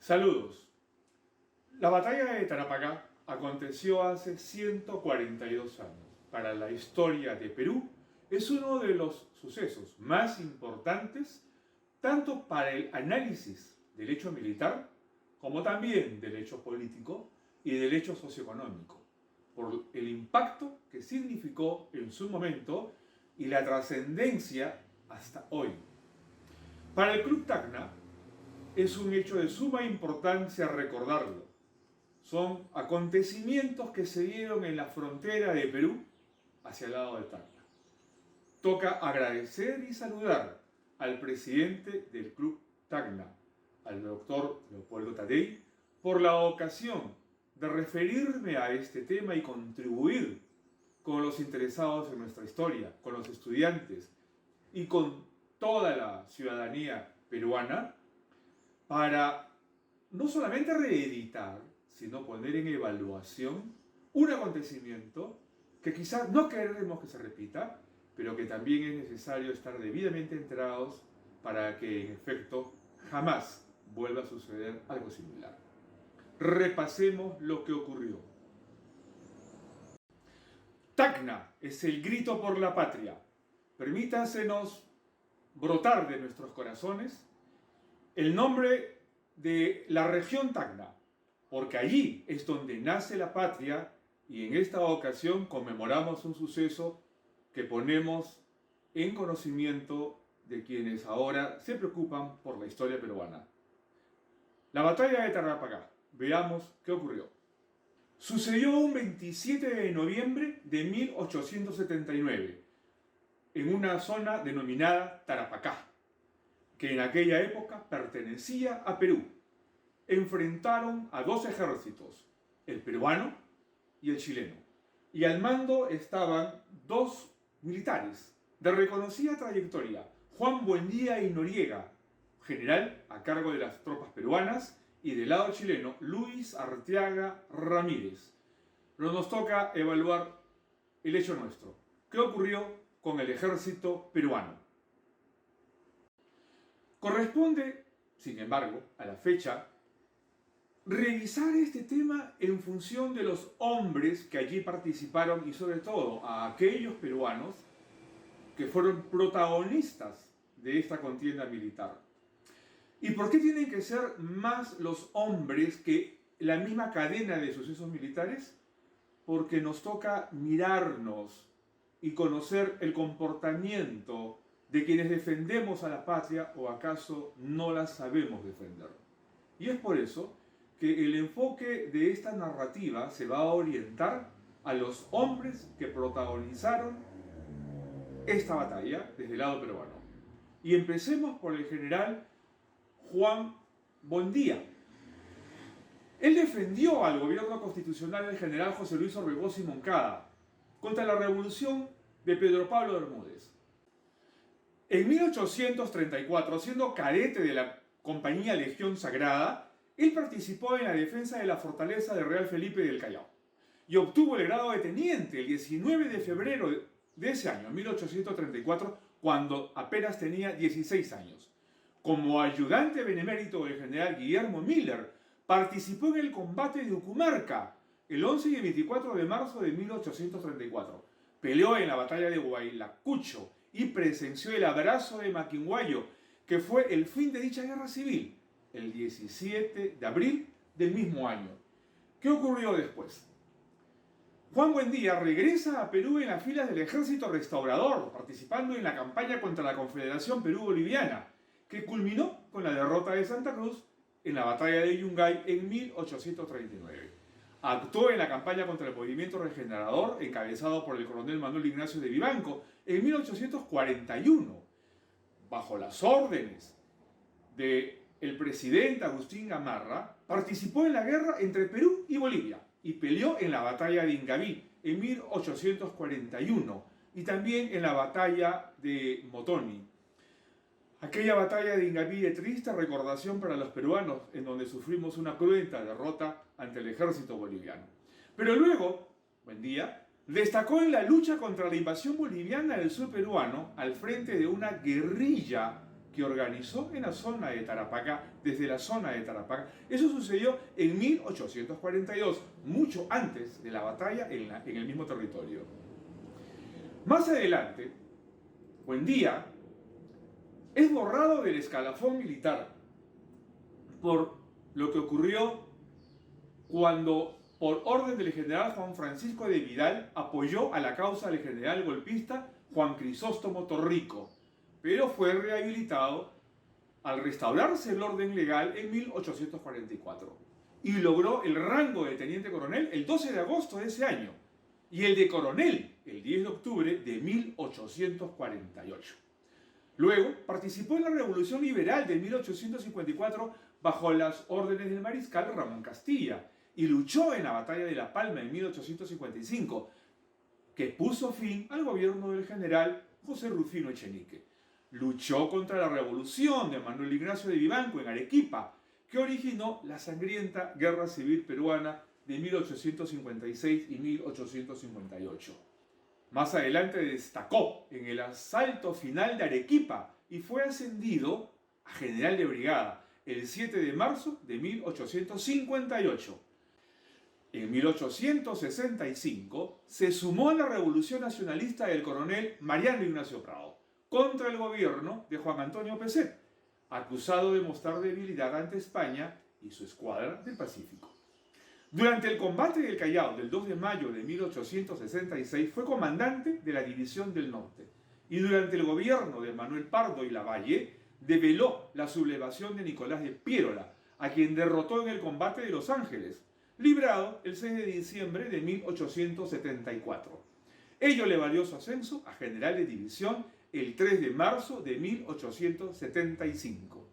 Saludos. La batalla de Tarapacá aconteció hace 142 años. Para la historia de Perú es uno de los sucesos más importantes tanto para el análisis del hecho militar como también del hecho político y del hecho socioeconómico, por el impacto que significó en su momento y la trascendencia hasta hoy. Para el Club Tacna es un hecho de suma importancia recordarlo. Son acontecimientos que se dieron en la frontera de Perú hacia el lado de Tacna. Toca agradecer y saludar al presidente del Club Tacna, al doctor Leopoldo Tadei, por la ocasión de referirme a este tema y contribuir con los interesados en nuestra historia, con los estudiantes y con toda la ciudadanía peruana, para no solamente reeditar, sino poner en evaluación un acontecimiento que quizás no queremos que se repita, pero que también es necesario estar debidamente enterados para que en efecto jamás vuelva a suceder algo similar. Repasemos lo que ocurrió. Tacna es el grito por la patria. Permítansenos brotar de nuestros corazones el nombre de la región Tacna, porque allí es donde nace la patria y en esta ocasión conmemoramos un suceso que ponemos en conocimiento de quienes ahora se preocupan por la historia peruana. La batalla de Tarapacá. Veamos qué ocurrió. Sucedió un 27 de noviembre de 1879 en una zona denominada Tarapacá, que en aquella época pertenecía a Perú. Enfrentaron a dos ejércitos, el peruano y el chileno, y al mando estaban dos militares de reconocida trayectoria, Juan Buendía y Noriega, general a cargo de las tropas peruanas, y del lado chileno, Luis Arteaga Ramírez. Pero nos toca evaluar el hecho nuestro. ¿Qué ocurrió con el ejército peruano? Corresponde, sin embargo, a la fecha, revisar este tema en función de los hombres que allí participaron y sobre todo a aquellos peruanos que fueron protagonistas de esta contienda militar. ¿Y por qué tienen que ser más los hombres que la misma cadena de sucesos militares? Porque nos toca mirarnos y conocer el comportamiento de quienes defendemos a la patria o acaso no la sabemos defender. Y es por eso que el enfoque de esta narrativa se va a orientar a los hombres que protagonizaron esta batalla desde el lado peruano. Y empecemos por el general Juan Buendía. Él defendió al gobierno constitucional del general José Luis Orbegoso y Moncada contra la revolución de Pedro Pablo Bermúdez. En 1834, siendo cadete de la compañía Legión Sagrada, él participó en la defensa de la fortaleza de Real Felipe del Callao y obtuvo el grado de teniente el 19 de febrero de ese año, 1834, cuando apenas tenía 16 años. Como ayudante benemérito del general Guillermo Miller, participó en el combate de Ucumarca el 11 y el 24 de marzo de 1834. Peleó en la batalla de Huaylacucho y presenció el abrazo de Maquinguayo, que fue el fin de dicha guerra civil, el 17 de abril del mismo año. ¿Qué ocurrió después? Juan Buendía regresa a Perú en las filas del ejército restaurador, participando en la campaña contra la Confederación Perú-Boliviana, que culminó con la derrota de Santa Cruz en la batalla de Yungay en 1839. Actuó en la campaña contra el movimiento regenerador encabezado por el coronel Manuel Ignacio de Vivanco en 1841, bajo las órdenes del presidente Agustín Gamarra. Participó en la guerra entre Perú y Bolivia y peleó en la batalla de Ingaví en 1841 y también en la batalla de Motoni. Aquella batalla de Ingaví de triste recordación para los peruanos, en donde sufrimos una cruenta derrota ante el ejército boliviano. Pero luego, Buendía destacó en la lucha contra la invasión boliviana del sur peruano al frente de una guerrilla que organizó en la zona de Tarapacá, desde la zona de Tarapacá. Eso sucedió en 1842, mucho antes de la batalla en el mismo territorio. Más adelante, Buendía es borrado del escalafón militar por lo que ocurrió cuando, por orden del general Juan Francisco de Vidal, apoyó a la causa del general golpista Juan Crisóstomo Torrico, pero fue rehabilitado al restaurarse el orden legal en 1844 y logró el rango de teniente coronel el 12 de agosto de ese año y el de coronel el 10 de octubre de 1848. Luego participó en la Revolución Liberal de 1854 bajo las órdenes del mariscal Ramón Castilla y luchó en la Batalla de La Palma en 1855, que puso fin al gobierno del general José Rufino Echenique. Luchó contra la revolución de Manuel Ignacio de Vivanco en Arequipa, que originó la sangrienta Guerra Civil Peruana de 1856 y 1858. Más adelante destacó en el asalto final de Arequipa y fue ascendido a general de brigada el 7 de marzo de 1858. En 1865 se sumó a la revolución nacionalista del coronel Mariano Ignacio Prado contra el gobierno de Juan Antonio Pezet, acusado de mostrar debilidad ante España y su escuadra del Pacífico. Durante el combate del Callao del 2 de mayo de 1866 fue comandante de la División del Norte y durante el gobierno de Manuel Pardo y Lavalle develó la sublevación de Nicolás de Piérola, a quien derrotó en el combate de Los Ángeles, librado el 6 de diciembre de 1874. Ello le valió su ascenso a general de división el 3 de marzo de 1875.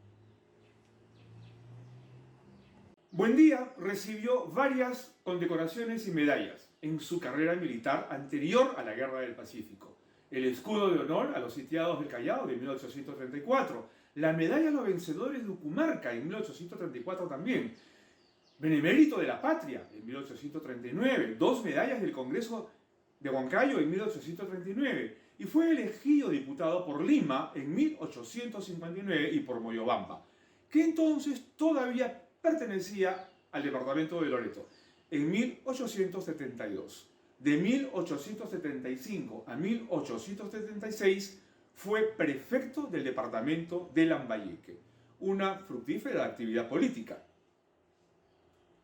Buendía recibió varias condecoraciones y medallas en su carrera militar anterior a la Guerra del Pacífico. El escudo de honor a los sitiados del Callao de 1834, la medalla a los vencedores de Ucumarca en 1834 también, Benemérito de la Patria en 1839, 2 medallas del Congreso de Huancayo en 1839 y fue elegido diputado por Lima en 1859 y por Moyobamba, que entonces todavía pertenecía al departamento de Loreto, en 1872. De 1875 a 1876 fue prefecto del departamento de Lambayeque, una fructífera actividad política.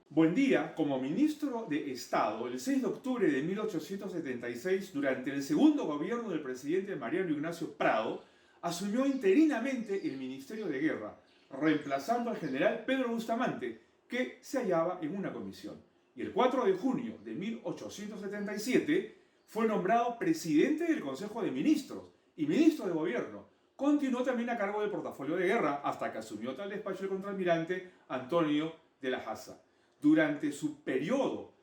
Buendía, como ministro de Estado, el 6 de octubre de 1876, durante el segundo gobierno del presidente Mariano Ignacio Prado, asumió interinamente el Ministerio de Guerra, reemplazando al general Pedro Bustamante, que se hallaba en una comisión. Y el 4 de junio de 1877 fue nombrado presidente del Consejo de Ministros y ministro de Gobierno. Continuó también a cargo del portafolio de guerra hasta que asumió tal despacho el contraalmirante Antonio de la Haza. Durante su periodo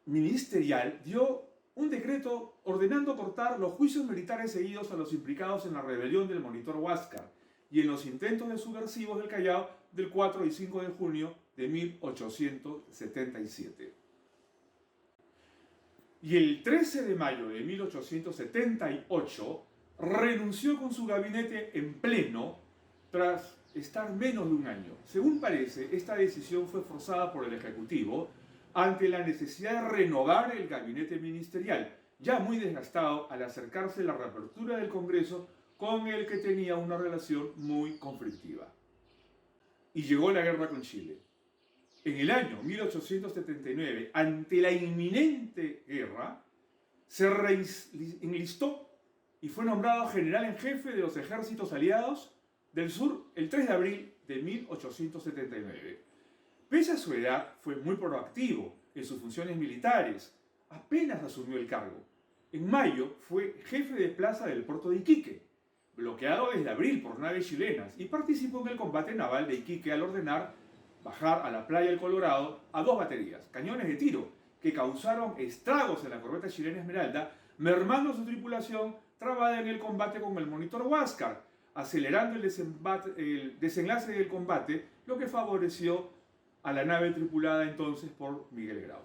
ministerial dio un decreto ordenando cortar los juicios militares seguidos a los implicados en la rebelión del Monitor Huáscar y en los intentos de subversivos del Callao del 4 y 5 de junio de 1877. Y el 13 de mayo de 1878 renunció con su gabinete en pleno tras estar menos de un año. Según parece, esta decisión fue forzada por el Ejecutivo ante la necesidad de renovar el gabinete ministerial, ya muy desgastado al acercarse la reapertura del Congreso con el que tenía una relación muy conflictiva. Y llegó la guerra con Chile. En el año 1879, ante la inminente guerra, se reenlistó y fue nombrado general en jefe de los ejércitos aliados del sur el 3 de abril de 1879. Pese a su edad, fue muy proactivo en sus funciones militares. Apenas asumió el cargo. En mayo fue jefe de plaza del puerto de Iquique, bloqueado desde abril por naves chilenas, y participó en el combate naval de Iquique al ordenar bajar a la playa del Colorado a 2 baterías, cañones de tiro, que causaron estragos en la corbeta chilena Esmeralda, mermando su tripulación trabada en el combate con el Monitor Huáscar, acelerando el desenlace del combate, lo que favoreció a la nave tripulada entonces por Miguel Grau.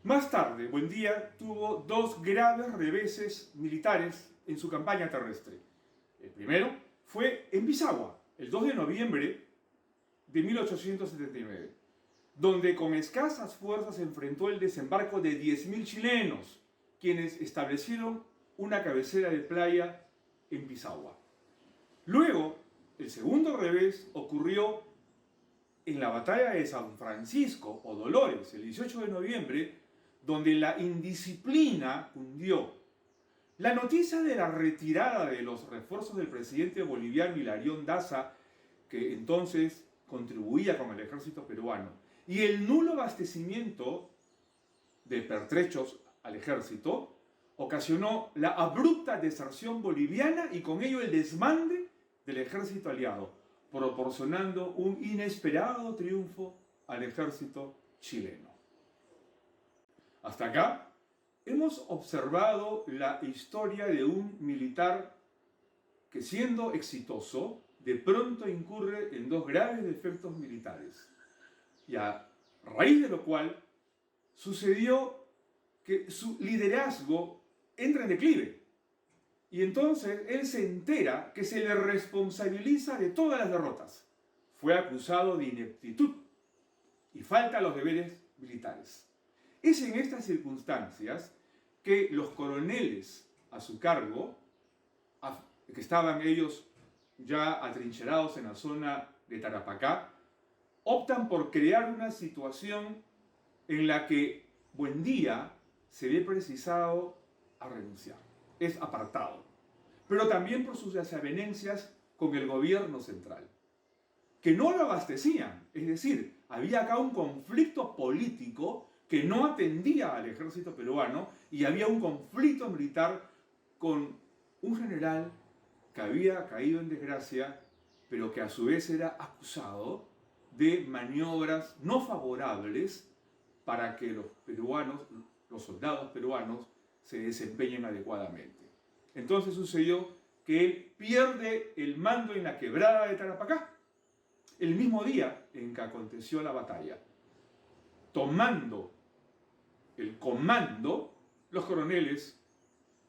Más tarde, Buendía tuvo 2 graves reveses militares en su campaña terrestre. El primero fue en Pisagua, el 2 de noviembre de 1879, donde con escasas fuerzas enfrentó el desembarco de 10.000 chilenos, quienes establecieron una cabecera de playa en Pisagua. Luego, el segundo revés ocurrió en la batalla de San Francisco o Dolores, el 18 de noviembre, donde la indisciplina cundió. La noticia de la retirada de los refuerzos del presidente boliviano Hilarión Daza, que entonces contribuía con el ejército peruano, y el nulo abastecimiento de pertrechos al ejército, ocasionó la abrupta deserción boliviana y con ello el desmande del ejército aliado, proporcionando un inesperado triunfo al ejército chileno. Hasta acá hemos observado la historia de un militar que, siendo exitoso, de pronto incurre en dos graves defectos militares, y a raíz de lo cual sucedió que su liderazgo entra en declive. Y entonces él se entera que se le responsabiliza de todas las derrotas. Fue acusado de ineptitud y falta a los deberes militares. Es en estas circunstancias que los coroneles a su cargo, que estaban ellos ya atrincherados en la zona de Tarapacá, optan por crear una situación en la que Buendía se ve precisado a renunciar. Es apartado, pero también por sus desavenencias con el gobierno central, que no lo abastecían. Es decir, había acá un conflicto político que no atendía al ejército peruano y había un conflicto militar con un general que había caído en desgracia, pero que a su vez era acusado de maniobras no favorables para que los peruanos, los soldados peruanos, se desempeñen adecuadamente. Entonces sucedió que él pierde el mando en la quebrada de Tarapacá, el mismo día en que aconteció la batalla, tomando el comando los coroneles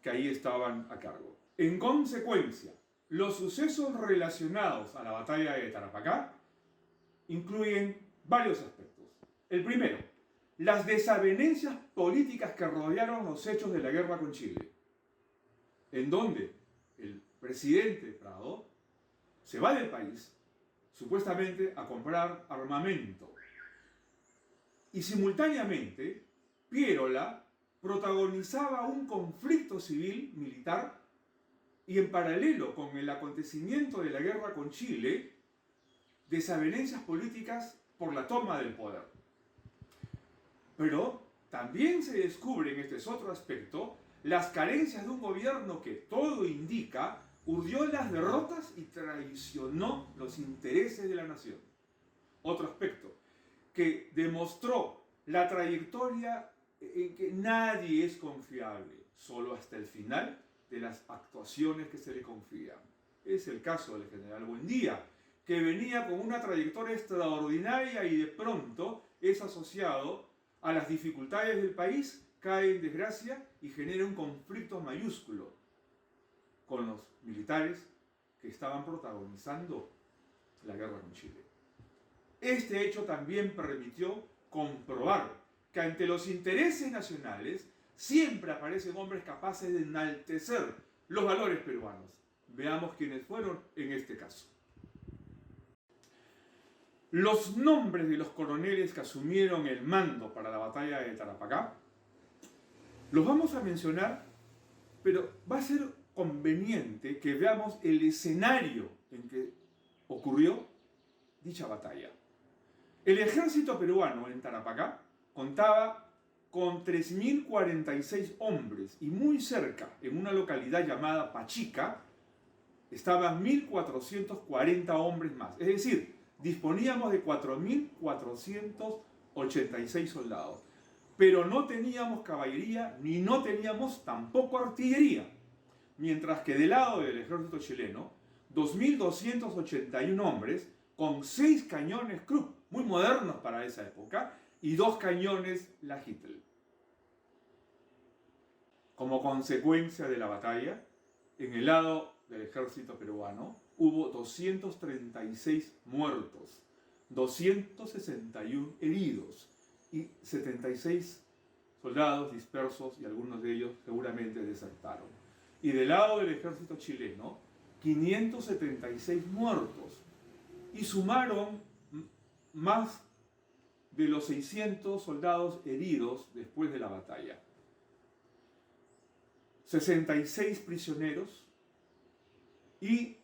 que ahí estaban a cargo. En consecuencia, los sucesos relacionados a la batalla de Tarapacá incluyen varios aspectos. El primero, las desavenencias políticas que rodearon los hechos de la guerra con Chile, en donde el presidente Prado se va del país, supuestamente a comprar armamento, y simultáneamente Pierola protagonizaba un conflicto civil militar, y en paralelo con el acontecimiento de la guerra con Chile, desavenencias políticas por la toma del poder. Pero también se descubre, en este es otro aspecto, las carencias de un gobierno que, todo indica, urdió las derrotas y traicionó los intereses de la nación. Otro aspecto, que demostró la trayectoria en que nadie es confiable, solo hasta el final de las actuaciones que se le confían. Es el caso del general Buendía, que venía con una trayectoria extraordinaria y de pronto es asociado a las dificultades del país, cae en desgracia y genera un conflicto mayúsculo con los militares que estaban protagonizando la guerra con Chile. Este hecho también permitió comprobar que ante los intereses nacionales siempre aparecen hombres capaces de enaltecer los valores peruanos. Veamos quiénes fueron en este caso. Los nombres de los coroneles que asumieron el mando para la batalla de Tarapacá los vamos a mencionar, pero va a ser conveniente que veamos el escenario en que ocurrió dicha batalla. El ejército peruano en Tarapacá contaba con 3.046 hombres y muy cerca, en una localidad llamada Pachica, estaban 1.440 hombres más. Es decir, disponíamos de 4.486 soldados, pero no teníamos caballería ni no teníamos tampoco artillería, mientras que del lado del ejército chileno, 2.281 hombres con 6 cañones Krupp, muy modernos para esa época, y 2 cañones Lagitel. Como consecuencia de la batalla, en el lado del ejército peruano, hubo 236 muertos, 261 heridos y 76 soldados dispersos, y algunos de ellos seguramente desertaron. Y del lado del ejército chileno, 576 muertos, y sumaron más de los 600 soldados heridos después de la batalla. 66 prisioneros, y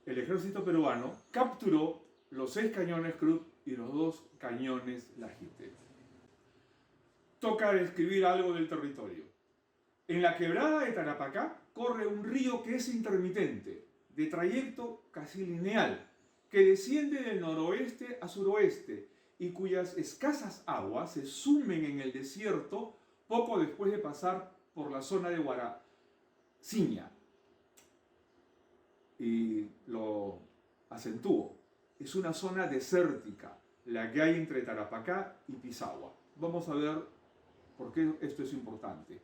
el ejército peruano capturó los 6 cañones Krupp y los 2 cañones Lajíte. Toca describir algo del territorio. En la quebrada de Tarapacá corre un río que es intermitente, de trayecto casi lineal, que desciende del noroeste a suroeste y cuyas escasas aguas se sumen en el desierto poco después de pasar por la zona de Guaraciña. Y lo acentúo, es una zona desértica la que hay entre Tarapacá y Pisagua. Vamos a ver por qué esto es importante.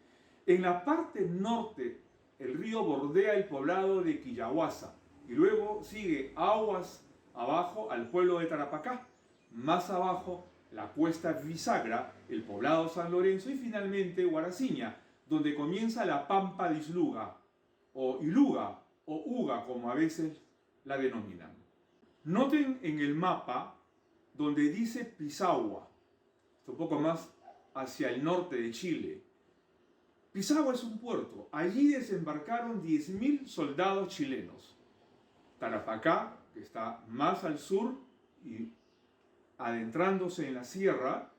En la parte norte, el río bordea el poblado de Quillahuasa y luego sigue aguas abajo al pueblo de Tarapacá. Más abajo, la cuesta bisagra, el poblado San Lorenzo y finalmente Guaraciña, donde comienza la Pampa de Isluga, o Iluga, o Uga, como a veces la denominan. Noten en el mapa donde dice Pisagua, un poco más hacia el norte de Chile. Pisagua es un puerto. Allí desembarcaron 10.000 soldados chilenos. Tarapacá, que está más al sur y adentrándose en la sierra,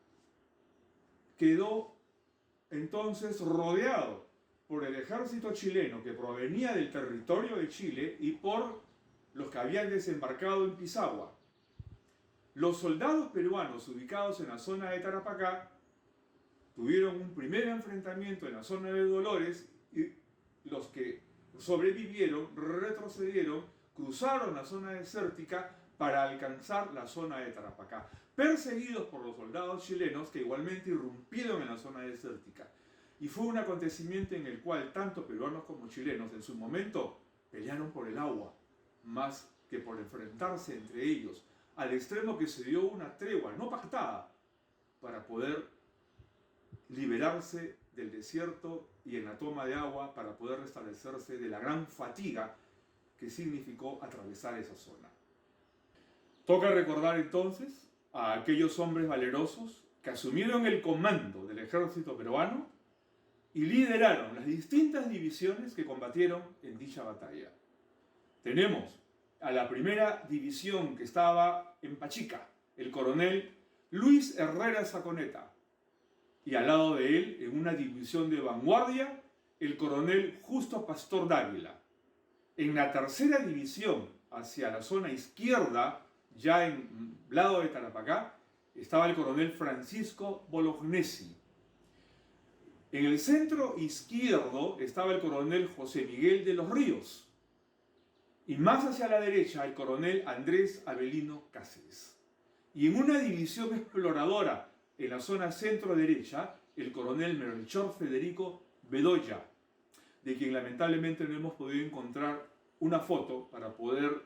quedó entonces rodeado por el ejército chileno que provenía del territorio de Chile y por los que habían desembarcado en Pisagua. Los soldados peruanos ubicados en la zona de Tarapacá tuvieron un primer enfrentamiento en la zona de Dolores y los que sobrevivieron retrocedieron, cruzaron la zona desértica para alcanzar la zona de Tarapacá, perseguidos por los soldados chilenos que igualmente irrumpieron en la zona desértica. Y fue un acontecimiento en el cual tanto peruanos como chilenos en su momento pelearon por el agua, más que por enfrentarse entre ellos, al extremo que se dio una tregua no pactada para poder liberarse del desierto y en la toma de agua para poder restablecerse de la gran fatiga que significó atravesar esa zona. Toca recordar entonces a aquellos hombres valerosos que asumieron el comando del ejército peruano y lideraron las distintas divisiones que combatieron en dicha batalla. Tenemos a la primera división que estaba en Pachica, el coronel Luis Herrera Saconeta, y al lado de él, en una división de vanguardia, el coronel Justo Pastor Dávila. En la tercera división, hacia la zona izquierda, ya en lado de Tarapacá, estaba el coronel Francisco Bolognesi. En el centro izquierdo estaba el coronel José Miguel de los Ríos. Y más hacia la derecha, el coronel Andrés Avelino Cáceres. Y en una división exploradora, en la zona centro-derecha, el coronel Melchor Federico Bedoya, de quien lamentablemente no hemos podido encontrar una foto para poder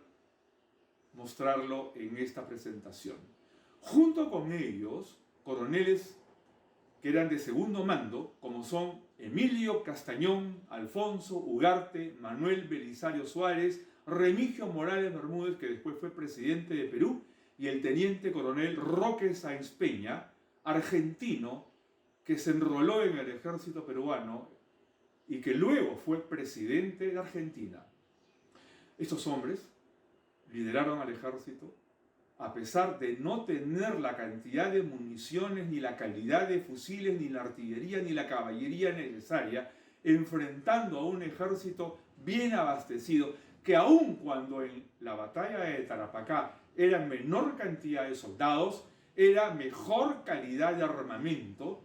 mostrarlo en esta presentación. Junto con ellos, coroneles que eran de segundo mando, como son Emilio Castañón, Alfonso Ugarte, Manuel Belisario Suárez, Remigio Morales Bermúdez, que después fue presidente de Perú, y el teniente coronel Roque Sáenz Peña, argentino, que se enroló en el ejército peruano y que luego fue presidente de Argentina. Estos hombres lideraron al ejército a pesar de no tener la cantidad de municiones, ni la calidad de fusiles, ni la artillería, ni la caballería necesaria, enfrentando a un ejército bien abastecido, que aun cuando en la batalla de Tarapacá era menor cantidad de soldados, era mejor calidad de armamento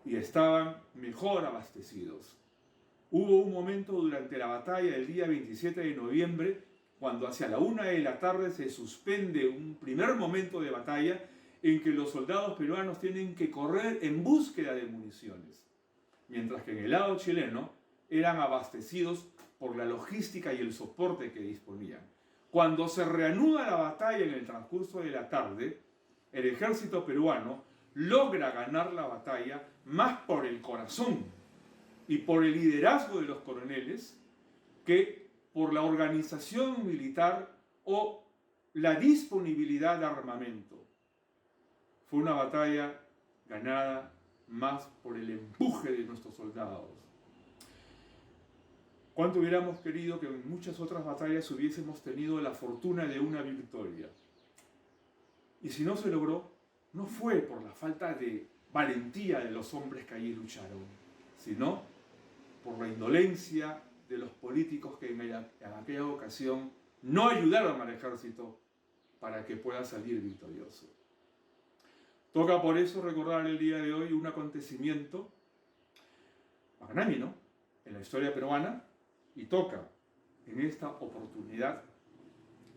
y estaban mejor abastecidos. Hubo un momento durante la batalla del día 27 de noviembre, cuando hacia la 1 de la tarde se suspende un primer momento de batalla en que los soldados peruanos tienen que correr en búsqueda de municiones, mientras que en el lado chileno eran abastecidos por la logística y el soporte que disponían. Cuando se reanuda la batalla en el transcurso de la tarde, el ejército peruano logra ganar la batalla más por el corazón y por el liderazgo de los coroneles que por la organización militar o la disponibilidad de armamento. Fue una batalla ganada más por el empuje de nuestros soldados. ¿Cuánto hubiéramos querido que en muchas otras batallas hubiésemos tenido la fortuna de una victoria? Y si no se logró, no fue por la falta de valentía de los hombres que allí lucharon, sino por la indolencia de los políticos que en aquella ocasión no ayudaron al ejército para que pueda salir victorioso. Toca por eso recordar el día de hoy un acontecimiento magnánimo en la historia peruana, y toca en esta oportunidad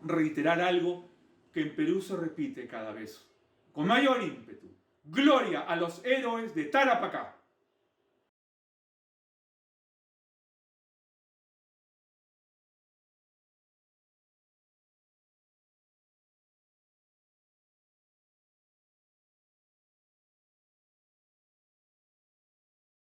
reiterar algo que en Perú se repite cada vez con mayor ímpetu. Gloria a los héroes de Tarapacá.